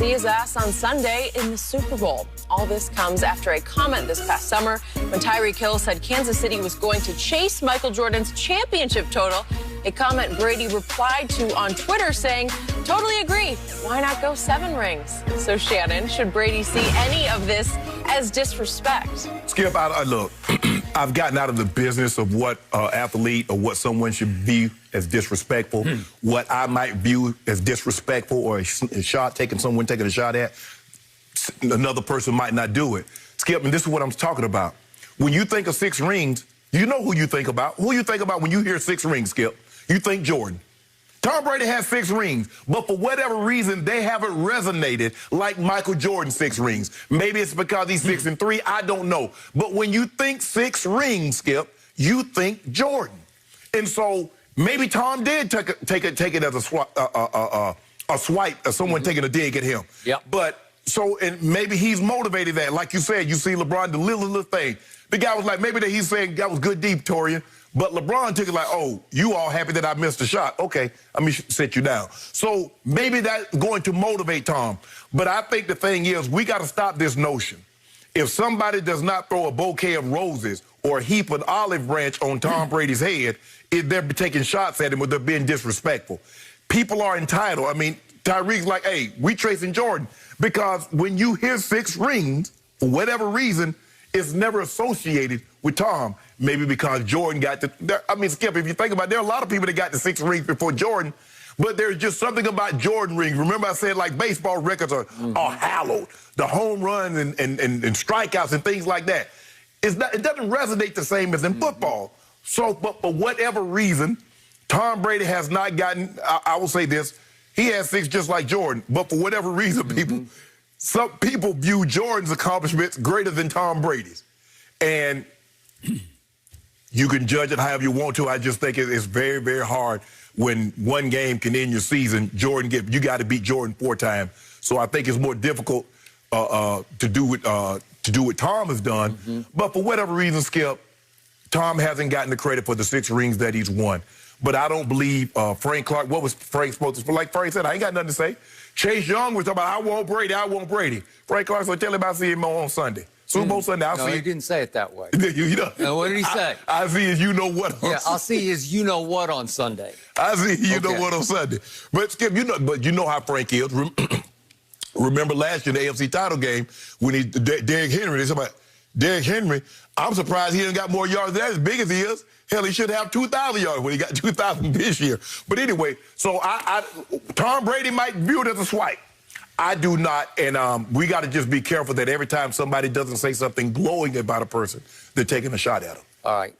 see his ass on Sunday in the Super Bowl. All this comes after a comment this past summer when Tyreek Hill said Kansas City was going to chase Michael Jordan's championship total. A comment Brady replied to on Twitter saying, "Totally agree. Why not go 7 rings?" So, Shannon, should Brady see any of this as disrespect? Skip, look, I've gotten out of the business of what athlete or what someone should view as disrespectful. What I might view as disrespectful or a shot someone taking a shot at, another person might not do it. Skip, and this is what I'm talking about. When you think of 6 rings, you know who you think about. Who you think about when you hear 6 rings, Skip? You think Jordan. Tom Brady has 6 rings, but for whatever reason, they haven't resonated like Michael Jordan's 6 rings. Maybe it's because he's 6-3, I don't know. But when you think 6 rings, Skip, you think Jordan. And so maybe Tom did take it as a swipe, or someone taking a dig at him. Yep. But so, and maybe he's motivated that. Like you said, you see LeBron, the little thing. The guy was like, maybe that he's saying that was good deep, Torian. But LeBron took it like, oh, you all happy that I missed a shot. Okay, let me sit you down. So maybe that's going to motivate Tom. But I think the thing is, we got to stop this notion. If somebody does not throw a bouquet of roses or a heap of olive branch on Tom Brady's head, they're taking shots at him or they're being disrespectful. People are entitled. I mean, Tyreek's like, hey, we tracing Jordan. Because when you hear 6 rings, for whatever reason, it's never associated with Tom. Maybe because Jordan got I mean, Skip, if you think about it, there are a lot of people that got the 6 rings before Jordan, but there's just something about Jordan rings. Remember I said, like, baseball records are hallowed. The home runs and strikeouts and things like that. It doesn't resonate the same as in football. So, but for whatever reason, Tom Brady has not gotten, I will say this, he has 6 just like Jordan, but for whatever reason, some people view Jordan's accomplishments greater than Tom Brady's. And you can judge it however you want to. I just think it's very, very hard when one game can end your season. You got to beat Jordan 4 times. So I think it's more difficult to do what Tom has done. But for whatever reason, Skip, Tom hasn't gotten the credit for the 6 rings that he's won. But I don't believe Frank Clark. What was Frank supposed to? Like Frank said, I ain't got nothing to say. Chase Young was talking about, I want Brady, I want Brady. Frank Clark said, tell him I'll see him on Sunday. Super Bowl Sunday, I'll see him. No, he didn't say it that way. You know. Now, what did he say? I see his you-know-what on Yeah, I'll see his you-know-what on Sunday. I see you-know-what on Sunday. But, Skip, you know how Frank is. Remember last year in the AFC title game when Derrick Henry, they said about Derrick Henry, I'm surprised he didn't got more yards than that, as big as he is. Hell, he should have 2,000 yards when he got 2,000 this year. But anyway, so Tom Brady might view it as a swipe. I do not, and we got to just be careful that every time somebody doesn't say something glowing about a person, they're taking a shot at them. All right.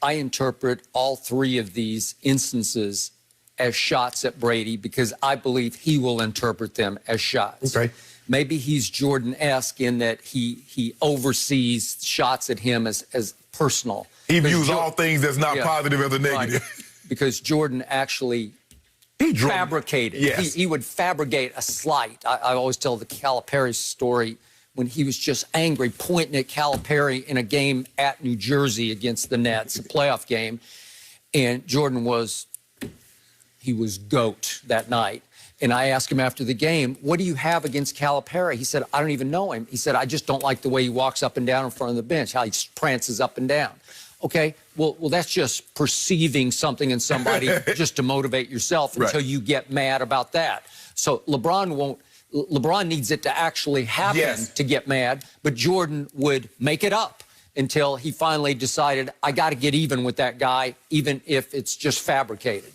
I interpret all 3 of these instances as shots at Brady because I believe he will interpret them as shots. Okay. Maybe he's Jordan-esque in that he oversees shots at him as personal. He views all things that's not positive as a negative. Right. Because Jordan actually fabricated. Yes. He would fabricate a slight. I always tell the Calipari story when he was just angry, pointing at Calipari in a game at New Jersey against the Nets, a playoff game. And Jordan was GOAT that night. And I asked him after the game, what do you have against Calipari? He said, I don't even know him. He said, I just don't like the way he walks up and down in front of the bench, how he prances up and down. Okay, well, that's just perceiving something in somebody just to motivate yourself until you get mad about that. So LeBron needs it to actually happen to get mad, but Jordan would make it up until he finally decided, I got to get even with that guy, even if it's just fabricated.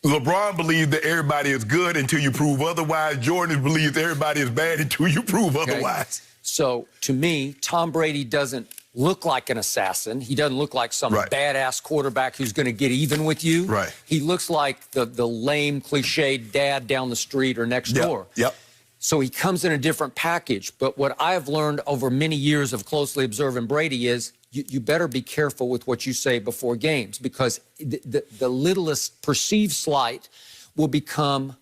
LeBron believes that everybody is good until you prove otherwise. Jordan believes everybody is bad until you prove otherwise. So, to me, Tom Brady doesn't look like an assassin. He doesn't look like some badass quarterback who's going to get even with you. Right. He looks like the lame, cliched dad down the street or next door. Yep. So he comes in a different package. But what I've learned over many years of closely observing Brady is you better be careful with what you say before games because the littlest perceived slight will become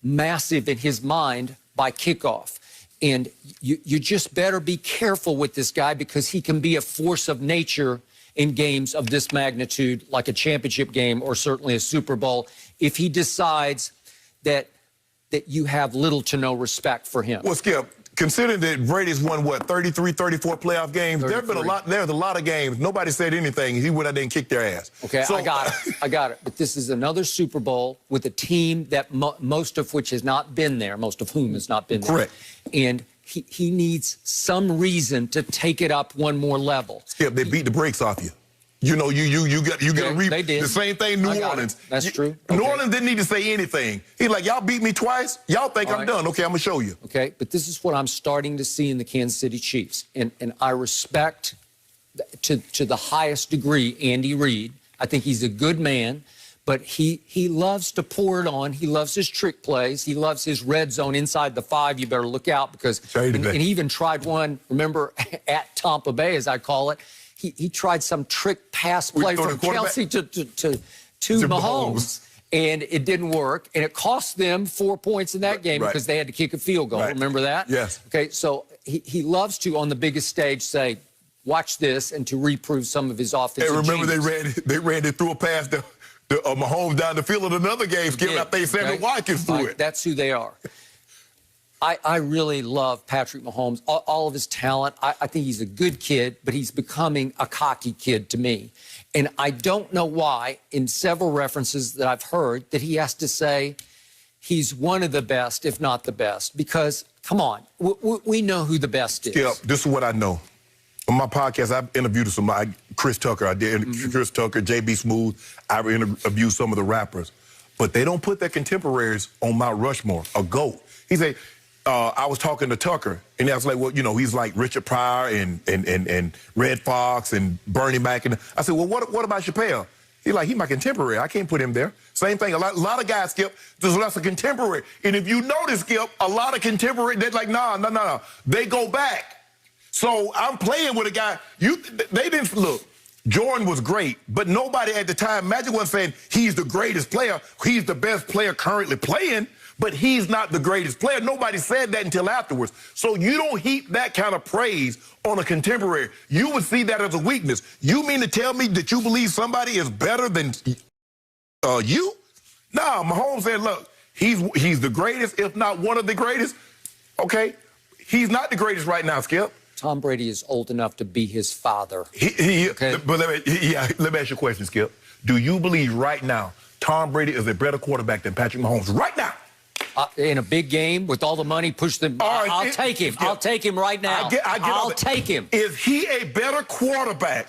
massive in his mind by kickoff. And you just better be careful with this guy because he can be a force of nature in games of this magnitude, like a championship game or certainly a Super Bowl, if he decides that that you have little to no respect for him. Well, Skip, considering that Brady's won, what, 33, 34 playoff games, there's a lot of games. Nobody said anything. He went out there and kicked their ass. Okay, so, I got it. But this is another Super Bowl with a team that most of which has not been there, most of whom has not been there. Correct. And he needs some reason to take it up one more level. Skip, they beat the brakes off you. You know, you got to read the same thing New Orleans. That's true. New Orleans didn't need to say anything. He's like, y'all beat me twice. Y'all think I'm done. Okay, I'm going to show you. Okay, but this is what I'm starting to see in the Kansas City Chiefs. And I respect to the highest degree Andy Reid. I think he's a good man, but he loves to pour it on. He loves his trick plays. He loves his red zone inside the 5. You better look out because and he even tried one, remember, at Tampa Bay, as I call it. He tried some trick pass play from Kelsey to Mahomes, and it didn't work, and it cost them 4 points in that game because they had to kick a field goal. Remember that? Yes. Okay, so he loves to, on the biggest stage, say, watch this, and to reprove some of his offensive And remember, they threw a pass to Mahomes down the field in another game, skipping out there, Sammy Watkins threw it. That's who they are. I really love Patrick Mahomes, all of his talent. I think he's a good kid, but he's becoming a cocky kid to me. And I don't know why, in several references that I've heard, that he has to say he's one of the best, if not the best. Because, come on, we know who the best is. Yeah, this is what I know. On my podcast, I've interviewed somebody, Chris Tucker. I did Chris Tucker, JB Smooth. I interviewed some of the rappers. But they don't put their contemporaries on Mount Rushmore, a GOAT. He said, I was talking to Tucker, and I was like, well, you know, he's like Richard Pryor and Red Fox and Bernie Mac. And I said, well, what about Chappelle? He's like, he's my contemporary. I can't put him there. Same thing. A lot of guys, Skip, there's less of contemporary. And if you notice, Skip, a lot of contemporary, they're like, no. They go back. So I'm playing with a guy. They didn't look. Jordan was great, but nobody at the time, Magic wasn't saying he's the greatest player. He's the best player currently playing, but he's not the greatest player. Nobody said that until afterwards. So you don't heap that kind of praise on a contemporary. You would see that as a weakness. You mean to tell me that you believe somebody is better than you? No, Mahomes said, look, he's the greatest, if not one of the greatest. Okay, he's not the greatest right now, Skip. Tom Brady is old enough to be his father. Okay. But let me ask you a question, Skip. Do you believe right now Tom Brady is a better quarterback than Patrick Mahomes right now? In a big game with all the money, push them. I'll take him. I'll take him right now. I'll take him. Is he a better quarterback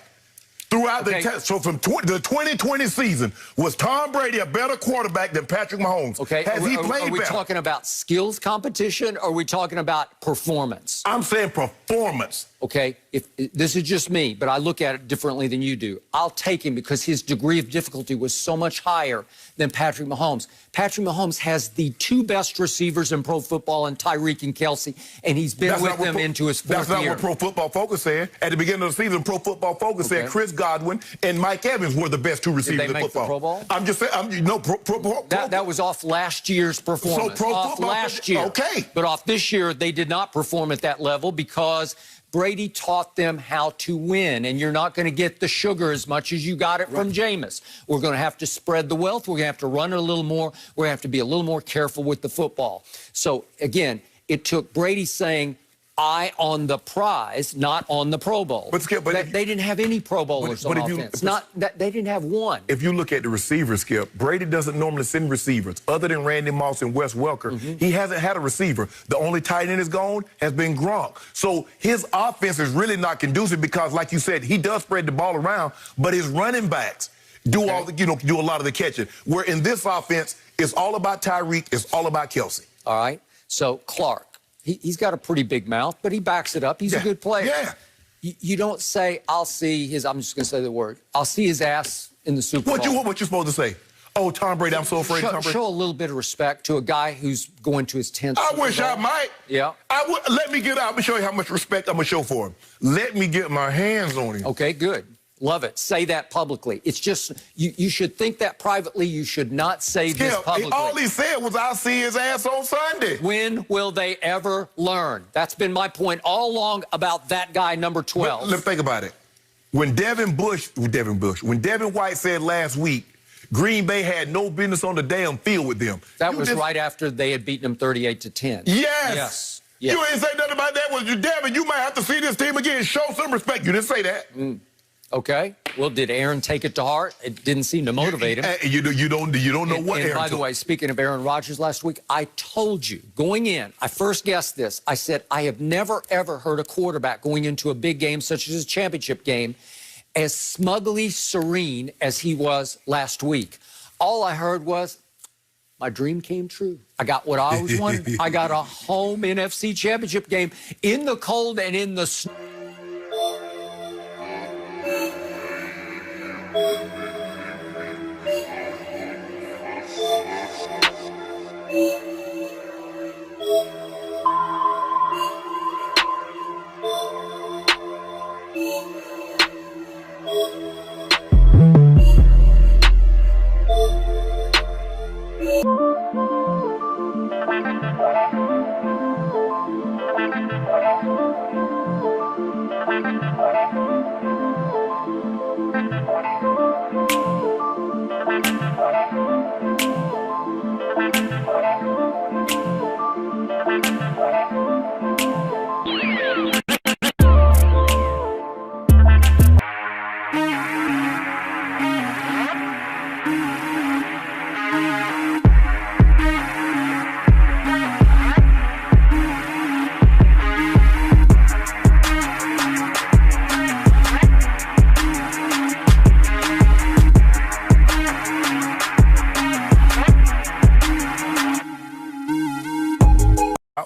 throughout the so from the 2020 season, was Tom Brady a better quarterback than Patrick Mahomes? Okay. Has he played better? Are we talking about skills competition, or are we talking about performance? I'm saying performance. Okay, if this is just me, but I look at it differently than you do. I'll take him because his degree of difficulty was so much higher than Patrick Mahomes. Patrick Mahomes has the 2 best receivers in pro football, in Tyreek and Kelsey, and he's been with them into his 4th year. That's not what Pro Football Focus said. At the beginning of the season, Pro Football Focus said Chris Godwin and Mike Evans were the best 2 receivers in football. Did they make the Pro Bowl? I'm just saying, that was off last year's performance. So off last year. Okay. But off this year, they did not perform at that level because Brady taught them how to win, and you're not going to get the sugar as much as you got it from Jameis. We're going to have to spread the wealth. We're going to have to run it a little more. We're going to have to be a little more careful with the football. So, again, it took Brady saying, eye on the prize, not on the Pro Bowl. But Skip, they didn't have any Pro Bowlers on offense. They didn't have one. If you look at the receivers, Skip, Brady doesn't normally send receivers. Other than Randy Moss and Wes Welker, he hasn't had a receiver. The only tight end is gone has been Gronk. So his offense is really not conducive because, like you said, he does spread the ball around, but his running backs do do a lot of the catching. Where in this offense, it's all about Tyreek, it's all about Kelsey. All right. So Clark. He's got a pretty big mouth, but he backs it up. He's a good player. Yeah. You don't say, I'll see his, I'm just going to say the word, I'll see his ass in the Super Bowl. What you supposed to say? Oh, Tom Brady, I'm so afraid of Tom Brady. Show a little bit of respect to a guy who's going to his 10th I Super wish Bowl. I might. Yeah. Let me get out. I'm going to show you how much respect I'm going to show for him. Let me get my hands on him. Okay, good. Love it. Say that publicly. It's just, you should think that privately. You should not say this publicly. All he said was, I'll see his ass on Sunday. When will they ever learn? That's been my point all along about that guy, number 12. Let's think about it. When Devin White said last week, Green Bay had no business on the damn field with them. That was right after they had beaten them 38-10. Yes. You ain't say nothing about that. Was you damn it? You might have to see this team again. Show some respect. You didn't say that. Okay. Well, did Aaron take it to heart? It didn't seem to motivate him. You don't know what Aaron. By the way, speaking of Aaron Rodgers last week, I told you going in, I first guessed this. I said, I have never, ever heard a quarterback going into a big game such as a championship game as smugly serene as he was last week. All I heard was, my dream came true. I got what I was wanting. I got a home NFC championship game in the cold and in the snow.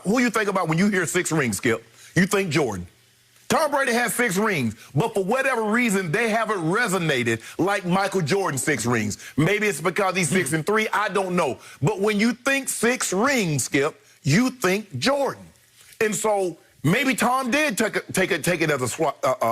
Who you think about when you hear 6 rings, Skip? You think Jordan. Tom Brady has 6 rings, but for whatever reason, they haven't resonated like Michael Jordan's 6 rings. Maybe it's because he's 6-3, I don't know. But when you think 6 rings, Skip, you think Jordan. And so maybe Tom did take it as a